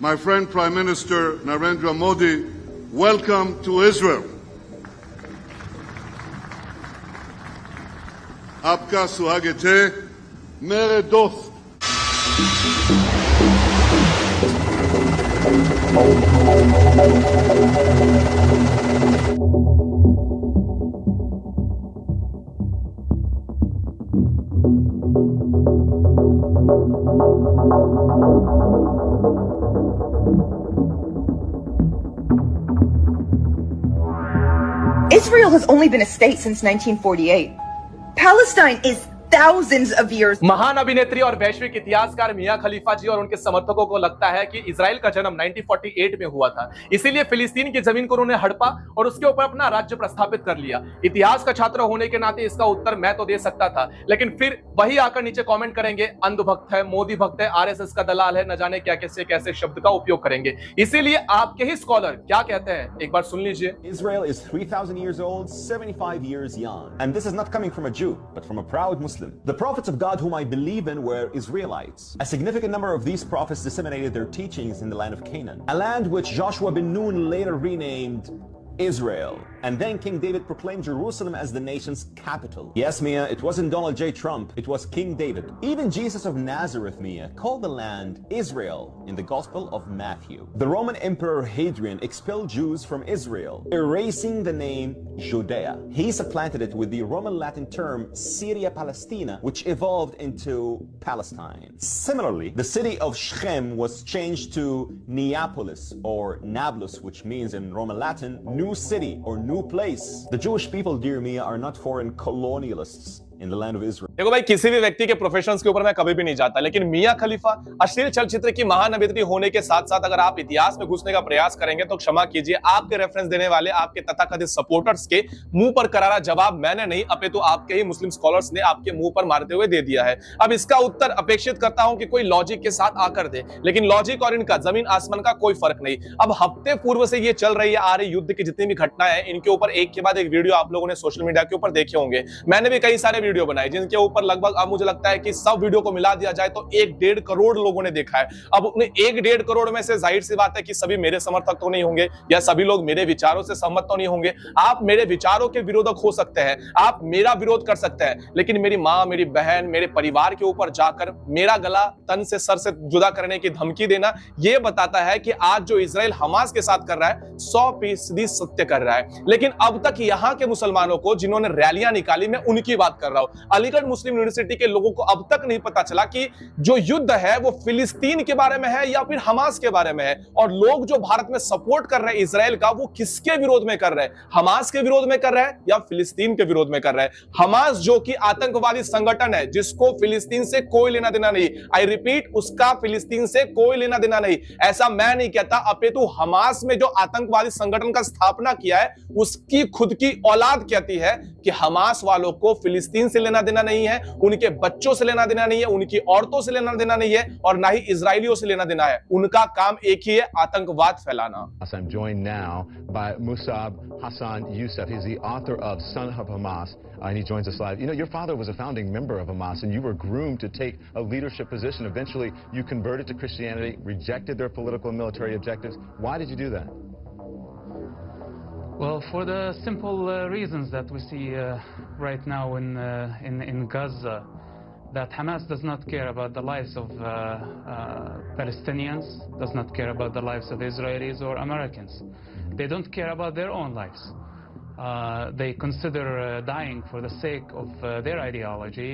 my friend Prime Minister Narendra Modi, welcome to Israel. आपका स्वागत है मेरे दोस्त। Israel has only been a state since 1948. Palestine is thousands of years. महान अभिनेत्री और वैश्विक इतिहासकार मिया खलीफा जी और उनके समर्थकों को लगता है कि इजराइल का जन्म 1948 में हुआ था, इसीलिए फिलिस्तीन की जमीन को उन्होंने हड़पा और उसके ऊपर अपना राज्य प्रस्थापित कर लिया। इतिहास का छात्र होने के नाते इसका उत्तर मैं तो दे सकता था, लेकिन फिर वही आकर नीचे कमेंट करेंगे अंधभक्त है, मोदी भक्त है, आरएसएस का दलाल है, न जाने क्या कैसे कैसे शब्द का उपयोग करेंगे। इसीलिए आपके ही स्कॉलर क्या कहते हैं, एक बार सुन लीजिए। Israel is 3,000 years old, 75 years young, and this is not coming from a Jew, but from a proud Muslim. The prophets of God whom I believe in were Israelites. A significant number of these prophets disseminated their teachings in the land of Canaan, a land which Joshua bin Nun later renamed Israel. And then King David proclaimed Jerusalem as the nation's capital. Yes, Mia, it wasn't Donald J. Trump, it was King David. Even Jesus of Nazareth, Mia, called the land Israel in the Gospel of Matthew. The Roman Emperor Hadrian expelled Jews from Israel, erasing the name Judea. He supplanted it with the Roman Latin term Syria Palestina, which evolved into Palestine. Similarly, the city of Shechem was changed to Neapolis or Nablus, which means in Roman Latin, new city or new place. The Jewish people, dear Mia, are not foreign colonialists in the land of Israel. देखो भाई, किसी भी व्यक्ति के professions के ऊपर मैं कभी भी नहीं जाता, लेकिन मिया खलीफा अश्लील चलचित्र की महान अभिनेत्री होने के साथ साथ अगर आप इतिहास में घुसने का प्रयास करेंगे तो क्षमा कीजिए, आपके रेफरेंस देने वाले आपके तथाकथित सपोर्टर्स के मुंह पर करारा जवाब मैंने नहीं, अपितु आपके ही मुस्लिम स्कॉलर्स ने आपके मुंह पर मारते हुए दे दिया है। अब इसका उत्तर अपेक्षित करता हूं कि कोई लॉजिक के साथ आकर दे, लेकिन लॉजिक और इनका जमीन आसमान का कोई फर्क नहीं। अब हफ्ते पूर्व से ये चल रही है आ रही युद्ध की जितनी भी घटनाएं हैं, इनके ऊपर एक के बाद एक वीडियो आप लोगों ने सोशल मीडिया के ऊपर देखे होंगे। मैंने भी कई सारे वीडियो बनाए जिनके ऊपर लगभग अब मुझे लगता है कि सब वीडियो को मिला दिया जाए तो 1-1.5 करोड़ लोगों ने देखा है। अब उन्हें 1-1.5 करोड़ में से जाहिर सी बात है कि सभी मेरे समर्थक तो नहीं होंगे या सभी लोग मेरे विचारों से सहमत तो नहीं होंगे। आप मेरे विचारों के विरोधक हो सकते हैं, आप मेरा विरोध कर सकते हैं, लेकिन मेरी मां, मेरी बहन, मेरे परिवार के ऊपर जाकर मेरा गला तन से सर से जुदा करने की धमकी देना यह बताता है कि आज जो इजराइल हमास के साथ कर रहा है 100% सत्य कर रहा है। लेकिन अब तक यहां के मुसलमानों को जिन्होंने रैलियां निकाली, मैं उनकी बात कर रहा हूं, अलीगढ़ मुस्लिम यूनिवर्सिटी के लोगों को अब तक नहीं पता चला कि जो युद्ध है वो फिलिस्तीन के बारे में है या फिर हमास के बारे में है। और लोग जो भारत में सपोर्ट कर रहे हैं इजराइल का, वो किसके विरोध में कर रहे हैं? हमास के विरोध में कर रहे हैं या फिलिस्तीन के विरोध में कर रहे हैं? हमास जो कि आतंकवादी संगठन है जिसको फिलिस्तीन से कोई लेना देना नहीं, आई रिपीट, उसका फिलिस्तीन से कोई लेना देना नहीं। ऐसा मैं नहीं कहता, अपितु हमास में जो आतंकवादी संगठन का स्थापना किया है उसकी खुद की औलाद कहती है कि हमास वालों को फिलिस्तीन से लेना देना नहीं है, उनके बच्चों से लेना देना नहीं है, उनकी औरतों से लेना देना नहीं है और ना ही इजरायलियों से लेना देना है। उनका काम एक ही है, आतंकवाद फैलाना। I'm joined now by Musab Hassan Youssef. He's the author of Son of Hamas, and he joins us live. You know, your father was a founding member of Hamas, and you were groomed to take a leadership position. Eventually, you converted to Christianity, rejected their political and military objectives. Why did you do that? Well, for the simple reasons that we see right now in Gaza, that Hamas does not care about the lives of Palestinians, does not care about the lives of Israelis or Americans. They don't care about their own lives. They consider dying for the sake of their ideology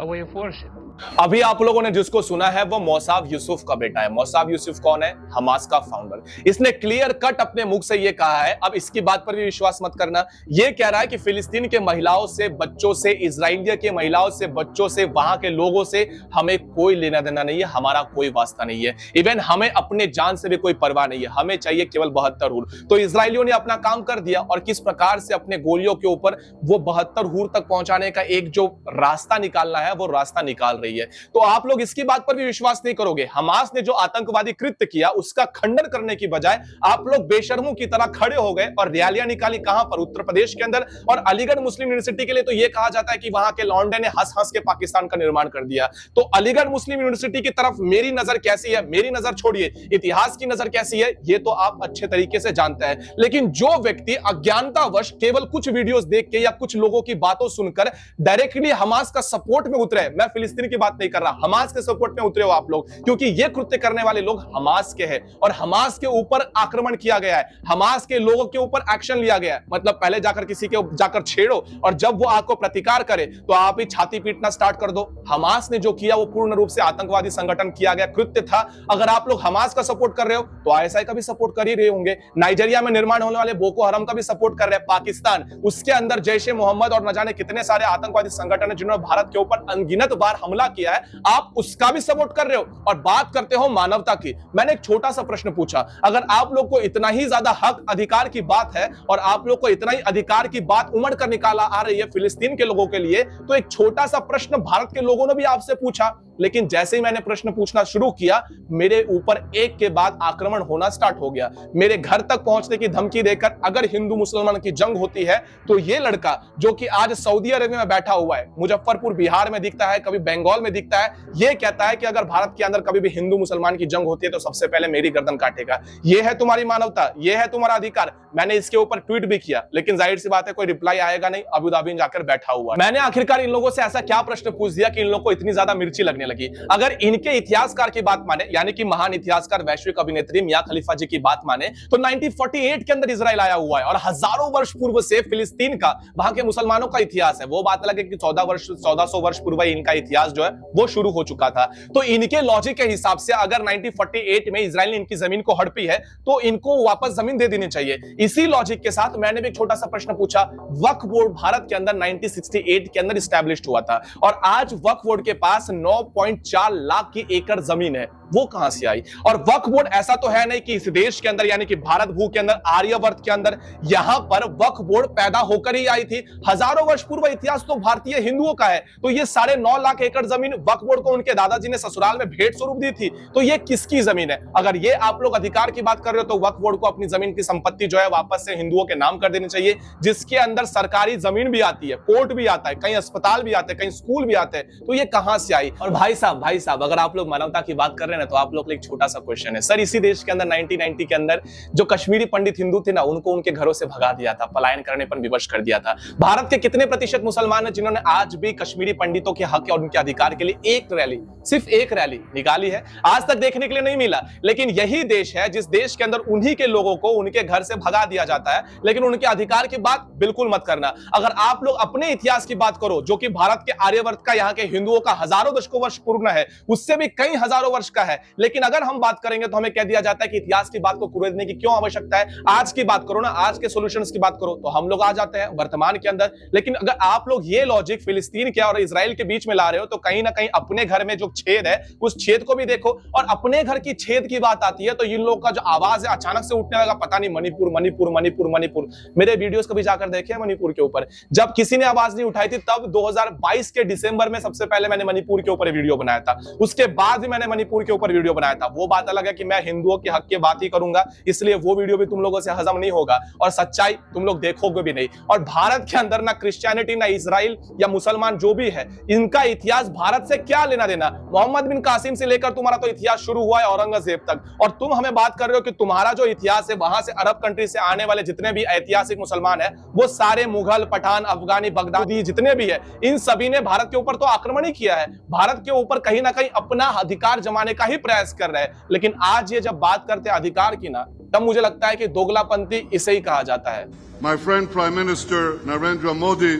a way of worship. अभी आप लोगों ने जिसको सुना है वो मौसाब यूसुफ का बेटा है। मौसाब यूसुफ कौन है? हमास का फाउंडर। इसने क्लियर कट अपने मुख से ये कहा है, अब इसकी बात पर भी विश्वास मत करना, ये कह रहा है कि फिलिस्तीन के महिलाओं से, बच्चों से, इजराइलिया के महिलाओं से, बच्चों से, वहां के लोगों से हमें कोई लेना देना नहीं है, हमारा कोई वास्ता नहीं है। इवन हमें अपने जान से भी कोई परवाह नहीं है, हमें चाहिए केवल 72 रूल। तो इजराइलियों ने अपना काम कर दिया और किस प्रकार से अपने गोलियों के ऊपर वो 72 हूर तक पहुंचाने का एक जो रास्ता निकालना है वो रास्ता निकाल रही है। तो आप लोग इसकी बात पर भी विश्वास नहीं करोगे। हमास ने जो आतंकवादी कृत्य किया उसका खंडन करने की बजाय आप लोग बेशर्मों की तरह खड़े हो गए और रैलियां निकाली। कहां पर? उत्तर प्रदेश के अंदर। और अलीगढ़ मुस्लिम यूनिवर्सिटी के लिए तो यह कहा जाता है कि वहां के लौंडे ने हंस हंस के पाकिस्तान का निर्माण कर दिया। तो अलीगढ़ मुस्लिम यूनिवर्सिटी की तरफ मेरी नजर कैसी है? मेरी नजर छोड़िए, इतिहास की नजर कैसी है ये तो आप अच्छे तरीके से जानते हैं। लेकिन जो व्यक्ति अज्ञानतावश केवल कुछ वीडियोस देख के या कुछ लोगों की बातों सुनकर डायरेक्टली हमास का सपोर्ट में उतरे, मैं फिलिस्तीन की बात नहीं कर रहा, हमास के सपोर्ट में उतरे हो आप लोग, क्योंकि ये कृत्य करने वाले लोग हमास के हैं और हमास के ऊपर आक्रमण किया गया है, हमास के लोगों के ऊपर एक्शन लिया गया है। मतलब पहले जाकर किसी के जाकर छेड़ो और जब वो आपको प्रतिकार करे तो आप ही छाती पीटना स्टार्ट कर दो। हमास ने जो किया वो पूर्ण रूप से आतंकवादी संगठन किया गया कृत्य था। अगर आप लोग हमास का सपोर्ट कर रहे हो तो आईएसआई का भी सपोर्ट कर ही रहे होंगे। नाइजीरिया में निर्माण होने वाले बोको हराम का भी सपोर्ट कर रहे हैं पाकिस्तान, उसके अंदर जैश ए मोहम्मद और न जाने कितने सारे आतंकवादी संगठन है जिन्होंने भारत के ऊपर अनगिनत बार हमला किया है, आप उसका भी सपोर्ट कर रहे हो और बात करते हो मानवता की। मैंने एक छोटा सा प्रश्न पूछा, अगर आप लोग को इतना ही ज्यादा हक अधिकार की बात है और आप लोग को इतना ही अधिकार की बात उमड़ कर निकाला आ रही है फिलिस्तीन के लोगों के लिए, तो एक छोटा सा प्रश्न भारत के लोगों ने भी आपसे पूछा। लेकिन जैसे ही मैंने प्रश्न पूछना शुरू किया मेरे ऊपर एक के बाद आक्रमण होना स्टार्ट हो गया। मेरे घर तक पहुंचने की धमकी देकर अगर हिंदू मुसलमान की जंग होती है तो यह लड़का जो कि आज सऊदी अरेबिया में बैठा हुआ है, मुजफ्फरपुर बिहार में दिखता है, कभी बंगाल में दिखता है, यह कहता है कि अगर भारत के अंदर कभी भी हिंदू मुसलमान की जंग होती है तो सबसे पहले मेरी गर्दन काटेगा। यह है तुम्हारी मानवता, यह है तुम्हारा अधिकार। मैंने इसके ऊपर ट्वीट भी किया लेकिन जाहिर सी बात है कोई रिप्लाई आएगा नहीं, अबू धाबी में जाकर बैठा हुआ। मैंने आखिरकार इन लोगों से ऐसा क्या प्रश्न पूछ दिया कि इन लोगों को इतनी ज्यादा मिर्ची लगने लगी? अगर इनके इतिहासकार की बात माने, यानी कि महान इतिहासकार वैश्विक अभिनेत्री मियां खलीफा जी की बात माने, तो 1948 के अंदर इजराइल आया हुआ है और हजारों वर्ष पूर्व से फिलिस्तीन का, वहां के मुसलमानों का इतिहास है। वो बात अलग है कि 1400 वर्ष पूर्व इनका इतिहास जो है वो शुरू हो चुका था। तो इनके लॉजिक के हिसाब से अगर 1948 में इजराइल ने इनकी जमीन को हड़पी है तो इनको वापस जमीन दे देनी चाहिए। इसी लॉजिक के साथ मैंने भी एक छोटा सा प्रश्न पूछा। वक्फ बोर्ड भारत के अंदर 1968 के अंदर एस्टैब्लिश्ड हुआ था और आज वक्फ बोर्ड के पास 9.4 लाख की एकड़ जमीन है, वो कहां से आई? और वक्फ बोर्ड ऐसा तो है नहीं कि इस देश के अंदर यानी कि भारत भू के अंदर, आर्यवर्त के अंदर यहां पर वक्फ बोर्ड पैदा होकर ही आई थी। हजारों वर्ष पूर्व इतिहास तो भारतीय हिंदुओं का है। तो ये 9.5 लाख एकड़ जमीन वक्फ बोर्ड को उनके दादाजी ने ससुराल में भेंट स्वरूप दी थी। तो ये किसकी जमीन है? अगर ये आप लोग अधिकार की बात कर रहे हो तो वक्फ बोर्ड को अपनी जमीन की संपत्ति जो है वापस से हिंदुओं के नाम कर देनी चाहिए, जिसके अंदर सरकारी जमीन भी आती है, कोर्ट भी आता है, कहीं अस्पताल भी आते हैं, कहीं स्कूल भी आते हैं। तो ये कहां से आई? और भाई साहब अगर आप लोग मानवता की बात कर रहे हैं तो आप लोग एक छोटा सा क्वेश्चन है सर, इसी देश के अंदर 1990 के अंदर जो कश्मीरी पंडित हिंदू थे ना, उनको उनके घरों से भगा दिया था, पलायन करने पर विवश कर दिया था। भारत के कितने प्रतिशत मुसलमान हैं जिन्होंने आज भी कश्मीरी पंडितों के हक और उनके अधिकार के लिए एक रैली, सिर्फ एक रैली निकाली है? आज तक देखने के लिए नहीं मिला। लेकिन यही देश है जिस देश के अंदर उन्हीं के लोगों को उनके घर से भगा दिया जाता है, लेकिन उनके अधिकार की बात बिल्कुल मत करना। अगर आप लोग अपने इतिहास की बात करो जो कि भारत के आर्यवर्त का, यहाँ के हिंदुओं का हजारों दशकों वर्ष पूर्ण है, उससे भी कई हजारों वर्ष का है, लेकिन अगर हम बात करेंगे तो हमें कह दिया जाता है कि इतिहास की बात को कुरेदने की क्यों आवश्यकता है? आज की बात करो ना, आज के सॉल्यूशंस की बात करो, तो हम लोग आ जाते हैं वर्तमान के अंदर। लेकिन अगर आप लोग ये लॉजिक फिलिस्तीन के और इजराइल के बीच में ला रहे हो तो कहीं ना कहीं अपने घर में जो छेद है उस छेद को भी देखो। और अपने घर की छेद की बात आती है तो इन लोगों का जो आवाज है अचानक से उठने लगा, पता नहीं मणिपुर मणिपुर मणिपुर मणिपुर। मेरे वीडियोस कभी जाकर देखे मणिपुर के ऊपर? जब किसी ने आवाज नहीं उठाई थी तब 2022 के दिसंबर में सबसे पहले मैंने मणिपुर के ऊपर वीडियो बनाया था, उसके बाद भी मैंने मणिपुर के ऊपर वीडियो बनाया था। वो बात अलग है कि मैं हिंदुओं के हक की बात ही करूंगा, इसलिए वो वीडियो भी तुम लोगों से हजम नहीं होगा और सच्चाई तुम लोग देखोगे भी नहीं। और भारत के अंदर ना क्रिश्चियनिटी, ना इजराइल या मुसलमान जो भी है, इनका इतिहास भारत से क्या लेना देना? मोहम्मद बिन कासिम से लेकर तुम्हारा तो इतिहास शुरू हुआ है औरंगजेब तक, और तुम हमें बात कर रहे हो कि तुम्हारा जो इतिहास है वहां से अरब कंट्री से आने वाले जितने भी ऐतिहासिक मुसलमान है वो सारे मुगल, पठान, अफगानी, बगदादी जितने भी है, इन सभी ने भारत के ऊपर तो आक्रमण ही किया है, भारत के ऊपर कहीं ना कहीं अपना अधिकार जमाने का ही प्रयास कर रहे हैं। लेकिन आज ये जब बात करते हैं अधिकार की ना, तब मुझे लगता है कि दोगलापंथी इसे ही कहा जाता है। My friend Prime Minister Narendra Modi,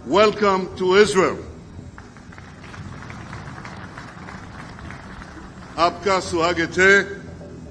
welcome to Israel. आपका स्वागत है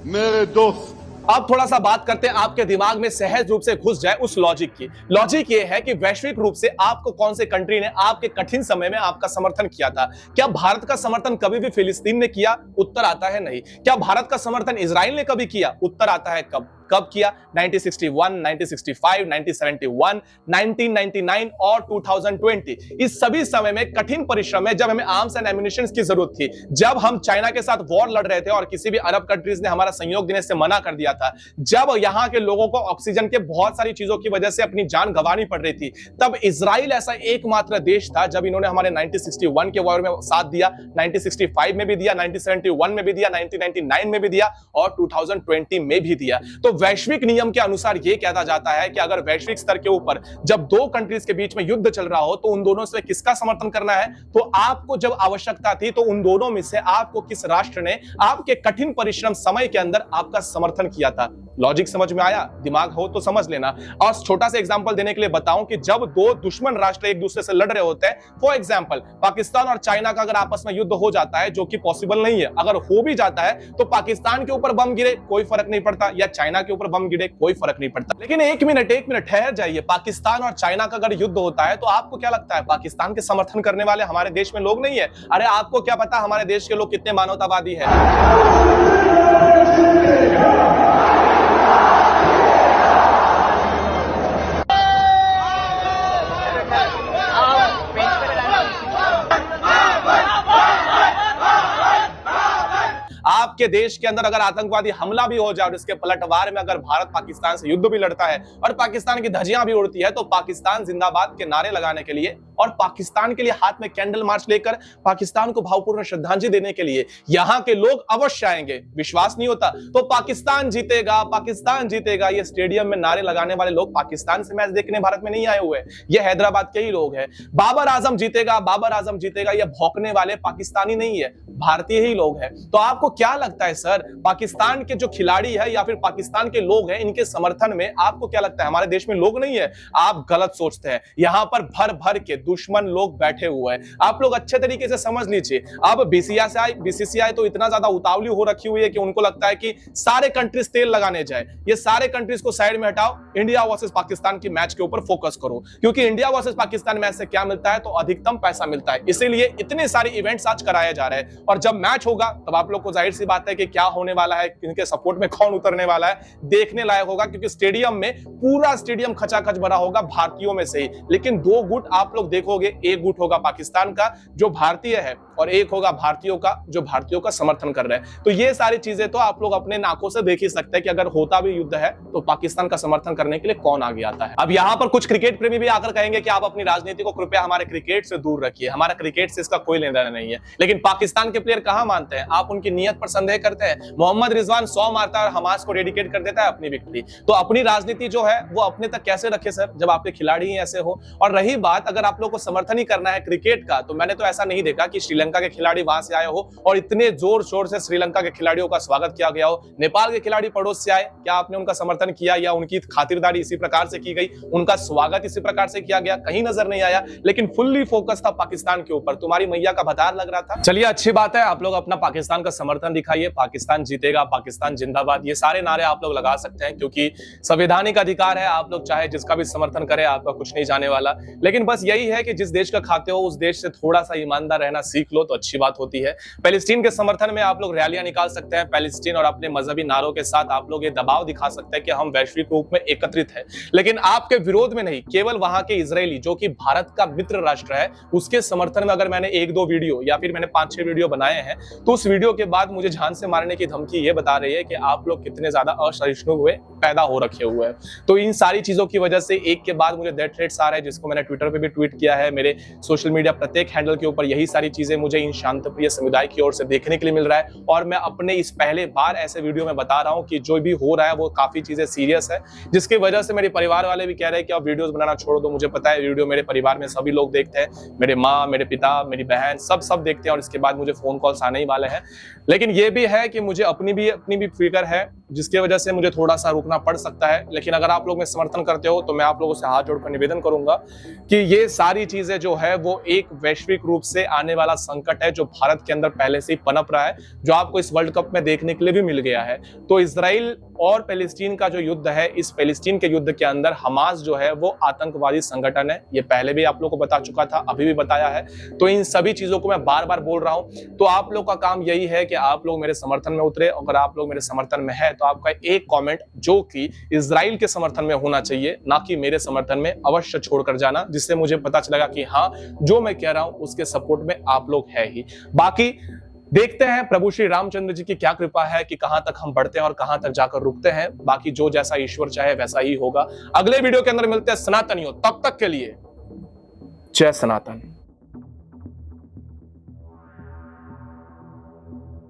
मेरे दोस्त। अब थोड़ा सा बात करते हैं आपके दिमाग में सहज रूप से घुस जाए उस लॉजिक की। लॉजिक ये है कि वैश्विक रूप से आपको कौन से कंट्री ने आपके कठिन समय में आपका समर्थन किया था? क्या भारत का समर्थन कभी भी फिलिस्तीन ने किया? उत्तर आता है नहीं। क्या भारत का समर्थन इजराइल ने कभी किया? उत्तर आता है कब? कब किया? 1961, 1965, 1971, 1999 और 2020। इस सभी समय में कठिन परिश्रम है, जब हमें आर्म्स एंड एम्युनिशंस की जरूरत थी, जब हम चाइना के साथ वॉर लड़ रहे थे और किसी भी अरब कंट्रीज ने हमारा सहयोग देने से मना कर दिया था, जब यहां के लोगों को ऑक्सीजन के बहुत सारी चीजों की वजह से अपनी जान गंवानी पड़ रही थी, तब इजराइल ऐसा एकमात्र देश था जब इन्होंने हमारे 1961 के वॉर में साथ दिया, 1965 में भी दिया, 1971 में भी दिया, 1999 में भी दिया और 2020 में भी दिया। तो वैश्विक नियम के अनुसार यह कहता जाता है कि अगर वैश्विक स्तर के ऊपर जब दो कंट्रीज के बीच में युद्ध चल रहा हो तो उन दोनों से किसका समर्थन करना है? तो आपको जब आवश्यकता थी तो उन दोनों में से आपको किस राष्ट्र ने आपके कठिन परिश्रम समय के अंदर आपका समर्थन किया था? लॉजिक समझ में आया? दिमाग हो तो समझ लेना। और छोटा सा एग्जांपल देने के लिए बताऊं कि जब दो दुश्मन राष्ट्र एक दूसरे से लड़ रहे होते हैं, फॉर एग्जांपल पाकिस्तान और चाइना का अगर आपस में युद्ध हो जाता है, जो कि पॉसिबल नहीं है, अगर हो भी जाता है तो पाकिस्तान के ऊपर बम गिरे कोई फर्क नहीं पड़ता, या चाइना के ऊपर बम गिरे कोई फर्क नहीं पड़ता। लेकिन एक मिनट ठहर जाइए, पाकिस्तान और चाइना का अगर युद्ध होता है तो आपको क्या लगता है पाकिस्तान के समर्थन करने वाले हमारे देश में लोग नहीं है? अरे आपको क्या पता हमारे देश के लोग कितने मानवतावादी हैं? आपके देश के अंदर अगर आतंकवादी हमला भी हो जाए और इसके पलटवार में अगर भारत पाकिस्तान से युद्ध भी लड़ता है और पाकिस्तान की धज्जियां भी उड़ती है, तो पाकिस्तान जिंदाबाद के नारे लगाने के लिए और पाकिस्तान के लिए हाथ में कैंडल मार्च लेकर पाकिस्तान को भावपूर्ण श्रद्धांजलि देने के लिए यहां के लोग अवश्य आएंगे। विश्वास नहीं होता तो पाकिस्तान जीतेगा, पाकिस्तान जीतेगा, ये स्टेडियम में नारे लगाने वाले लोग पाकिस्तान से मैच देखने भारत में नहीं आए हुए, ये हैदराबाद के ही लोग हैं। बाबर आजम जीतेगा, बाबर आजम जीतेगा, ये भौंकने वाले पाकिस्तानी नहीं है, भारतीय ही लोग हैं। तो आपको क्या लगता है सर, पाकिस्तान के जो खिलाड़ी है या फिर पाकिस्तान के लोग हैं, इनके समर्थन में आपको क्या लगता है हमारे देश में लोग नहीं है? आप गलत सोचते हैं। यहां पर भर भर के दुश्मन लोग बैठे हुए हैं। आप लोग अच्छे तरीके से समझ लीजिए। अब बीसीसीआई तो इतना ज्यादा उतावली हो रखी हुई है कि उनको लगता है कि सारे कंट्रीज तेल लगाने जाए, ये सारे कंट्रीज को साइड में हटाओ, इंडिया वर्सेस पाकिस्तान की मैच के ऊपर फोकस करो, क्योंकि इंडिया वर्सेस पाकिस्तान मैच से क्या मिलता है? तो अधिकतम पैसा मिलता है। इसीलिए इतने सारे इवेंट्स आज कराए जा रहे हैं और जब मैच होगा तब आप लोग को जाहिर सी बात है कि क्या होने वाला है, इनके सपोर्ट में कौन उतरने वाला है, देखने लायक होगा, क्योंकि स्टेडियम में पूरा स्टेडियम खचाखच भरा होगा भारतीयों में से ही। लेकिन दो गुट आप लोग देखोगे, एक गुट होगा पाकिस्तान का जो भारतीय है और एक होगा भारतीयों का जो भारतीयों का समर्थन कर रहे हैं। तो ये सारी चीजें तो आप लोग अपने नाकों से देख ही सकते हैं कि अगर होता भी युद्ध है तो पाकिस्तान का समर्थन करने के लिए कौन आगे आता है। अब यहां पर कुछ क्रिकेट प्रेमी भी आकर कहेंगे कि आप अपनी राजनीति को कृपया हमारे क्रिकेट से दूर रखिए, हमारा क्रिकेट से इसका कोई लेना देना नहीं है। लेकिन पाकिस्तान के प्लेयर कहां मानते हैं? आप उनकी नीयत पर संदेह करते हैं। मोहम्मद रिजवान 100 मारता है और हमास को डेडिकेट कर देता है अपनी विक्ट्री। तो अपनी राजनीति जो है वो अपने तक कैसे रखे सर, जब आपके खिलाड़ी ही ऐसे हो। और रही बात अगर आप लोग को समर्थन ही करना है क्रिकेट का, तो मैंने तो ऐसा नहीं देखा कि श्रीलंका के खिलाड़ी वहां से आए हो और इतने जोर शोर से श्रीलंका के खिलाड़ियों का स्वागत किया गया हो। नेपाल के खिलाड़ी पड़ोस से आए, क्या आपने उनका समर्थन किया या उनकी खातिरदारी इसी प्रकार से की गई, उनका स्वागत इसी प्रकार से किया गया? कहीं नजर नहीं आया। लेकिन फुल्ली फोकस था पाकिस्तान के ऊपर, तुम्हारी मैया का भतार लग रहा था। चलिए अच्छी बात है, आप लोग अपना पाकिस्तान का समर्थन दिखाइए, पाकिस्तान जीतेगा, पाकिस्तान जिंदाबाद, ये सारे नारे आप लोग लगा सकते हैं क्योंकि संवैधानिक अधिकार है। आप लोग चाहे जिसका भी समर्थन करें, आपका कुछ नहीं जाने वाला। लेकिन बस यही है कि जिस देश का खाते हो उस देश से थोड़ा सा ईमानदार रहना सीख लो तो अच्छी बात होती है। पैलेस्टीन के समर्थन में आप लोग रैलियां निकाल सकते हैं, पैलेस्टीन और अपने मजहबी नारों के साथ आप लोग ये दबाव दिखा सकते हैं कि हम वैश्विक रूप में एकत्रित हैं। लेकिन आपके विरोध में नहीं, केवल वहां के इजरायली जो कि भारत का मित्र राष्ट्र है उसके समर्थन में अगर मैंने 1-2 वीडियो या फिर मैंने 5-6 वीडियो बनाए हैं तो उस वीडियो के बाद मुझे जान से मारने की धमकी ये बता रही है कि आप लोग कितने ज्यादा असहिष्णु हुए पैदा हो रखे हुए हैं। तो इन सारी चीजों की वजह से एक के बाद मुझे डेथ थ्रेट्स आ रहे हैं, जिसको मैंने ट्विटर पे भी ट्वीट किया है, मेरे सोशल मीडिया प्रत्येक हैंडल के ऊपर यही सारी चीजें मुझे इन शांतिप्रिय समुदाय की ओर से देखने के लिए मिल रहा है। और मैं अपने इस पहले बार ऐसे वीडियो में बता रहा हूं कि जो भी हो रहा है वो काफी चीजें सीरियस है, जिसकी वजह से मेरे परिवार वाले भी कह रहे हैं कि अब वीडियोस बनाना छोड़ दो। मुझे पता है वीडियो मेरे परिवार में सभी लोग देखते हैं, मेरे माँ, मेरे पिता, मेरी बहन, सब देखते हैं और इसके बाद मुझे फोन कॉल्स आने ही वाले हैं। लेकिन ये भी है कि मुझे अपनी भी फिक्र है, जिसकी वजह से मुझे थोड़ा सा रुकना पड़ सकता है। लेकिन अगर आप लोग में समर्थन करते हो तो मैं आप लोगों से हाथ जोड़कर निवेदन करूंगा कि ये सारी चीजें जो है वो एक वैश्विक रूप से आने वाला संकट है जो भारत के अंदर पहले से ही पनप रहा है, जो आपको इस वर्ल्ड कप में देखने के लिए भी मिल गया है। तो इजराइल और पैलेस्टीन का जो युद्ध है, इस पैलेस्टीन के युद्ध के अंदर हमास जो है वो आतंकवादी संगठन है। ये पहले भी आप लोगों को बता चुका था, अभी भी बताया है। तो इन सभी चीजों को मैं बार बार बोल रहा हूं। तो आप लोग का काम यही है कि आप लोग मेरे समर्थन में उतरे। अगर आप लोग मेरे समर्थन में है तो आपका एक कॉमेंट जो कि इजराइल के समर्थन में होना चाहिए, ना कि मेरे समर्थन में, अवश्य छोड़कर जाना, जिससे मुझे पता चलेगा कि हाँ, जो मैं कह रहा हूं उसके सपोर्ट में आप लोग है ही। बाकी देखते हैं प्रभु श्री रामचंद्र जी की क्या कृपा है कि कहां तक हम बढ़ते हैं और कहां तक जाकर रुकते हैं। बाकी जो जैसा ईश्वर चाहे वैसा ही होगा। अगले वीडियो के अंदर मिलते हैं सनातनियों, तब तक के लिए जय सनातन।